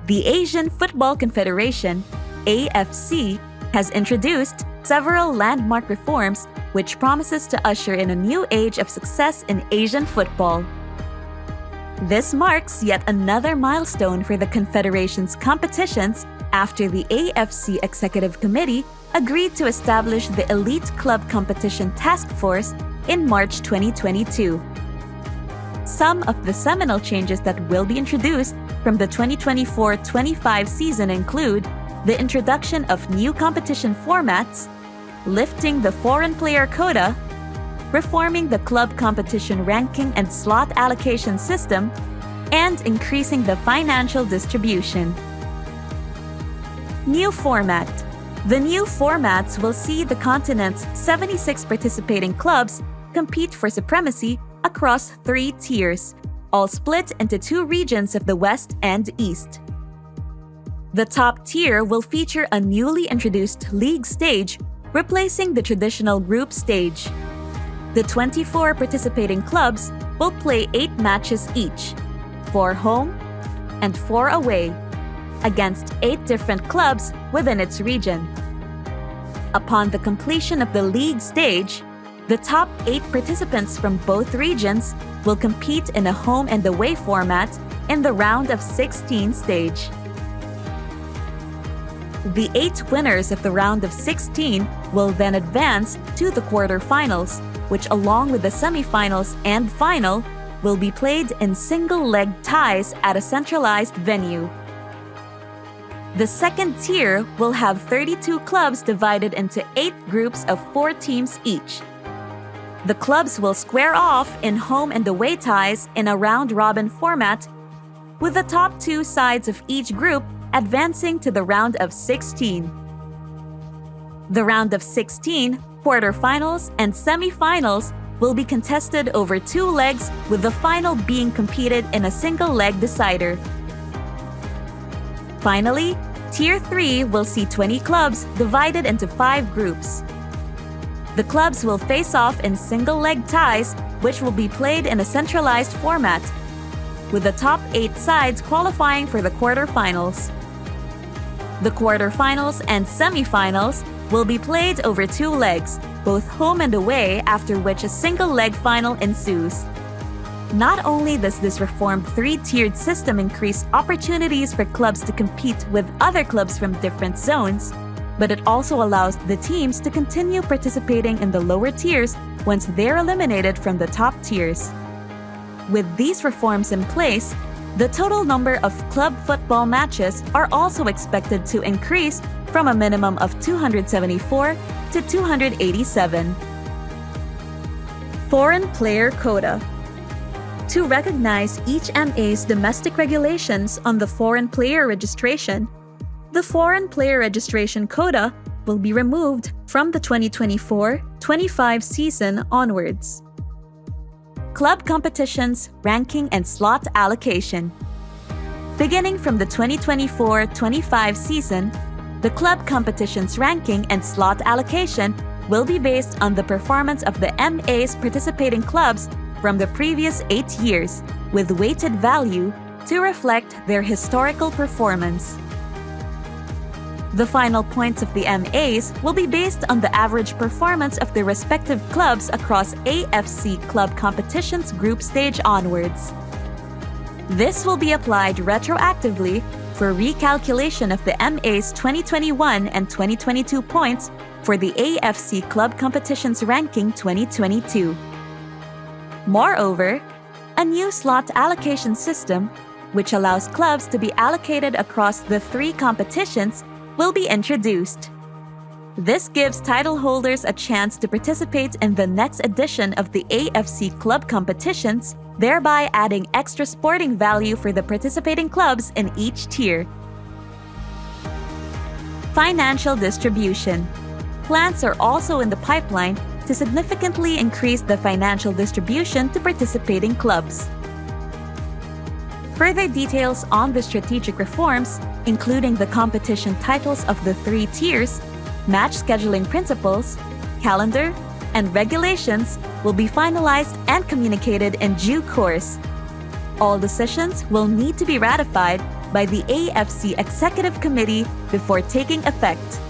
The Asian Football Confederation, AFC, has introduced several landmark reforms which promises to usher in a new age of success in Asian football. This marks yet another milestone for the Confederation's competitions after the AFC Executive Committee agreed to establish the Elite Club Competition Task Force in March 2022. Some of the seminal changes that will be introduced from the 2024-25 season include the introduction of new competition formats, lifting the foreign player quota, reforming the club competition ranking and slot allocation system, and increasing the financial distribution. New format. The new formats will see the continent's 76 participating clubs compete for supremacy across 3 tiers, all split into 2 regions of the West and East. The top tier will feature a newly introduced league stage, replacing the traditional group stage. The 24 participating clubs will play 8 matches each, 4 home and 4 away, against 8 different clubs within its region. Upon the completion of the league stage, the top 8 participants from both regions will compete in a home and away format in the round of 16 stage. The 8 winners of the round of 16 will then advance to the quarterfinals, which along with the semifinals and final will be played in single-leg ties at a centralized venue. The second tier will have 32 clubs divided into 8 groups of 4 teams each. The clubs will square off in home and away ties in a round-robin format, with the top 2 sides of each group advancing to the round of 16. The round of 16, quarterfinals, and semifinals will be contested over 2 legs, with the final being competed in a single-leg decider. Finally, Tier 3 will see 20 clubs divided into 5 groups. The clubs will face off in single-leg ties, which will be played in a centralized format, with the top 8 sides qualifying for the quarterfinals. The quarterfinals and semifinals will be played over 2 legs, both home and away, after which a single-leg final ensues. Not only does this reformed 3-tiered system increase opportunities for clubs to compete with other clubs from different zones, but it also allows the teams to continue participating in the lower tiers once they're eliminated from the top tiers. With these reforms in place, the total number of club football matches are also expected to increase from a minimum of 274 to 287. Foreign player quota. To recognize each MA's domestic regulations on the foreign player registration, the foreign player registration quota will be removed from the 2024-25 season onwards. Club competitions, ranking, and slot allocation. Beginning from the 2024-25 season, the club competitions ranking and slot allocation will be based on the performance of the MA's participating clubs from the previous 8 years, with weighted value to reflect their historical performance. The final points of the MAs will be based on the average performance of the respective clubs across AFC Club Competitions group stage onwards. This will be applied retroactively for recalculation of the MA's 2021 and 2022 points for the AFC Club Competitions ranking 2022. Moreover, a new slot allocation system, which allows clubs to be allocated across the 3 competitions, will be introduced. This gives title holders a chance to participate in the next edition of the AFC Club Competitions, thereby adding extra sporting value for the participating clubs in each tier. Financial distribution. Plans are also in the pipeline to significantly increase the financial distribution to participating clubs. Further details on the strategic reforms, including the competition titles of the 3 tiers, match scheduling principles, calendar, and regulations, will be finalized and communicated in due course. All decisions will need to be ratified by the AFC Executive Committee before taking effect.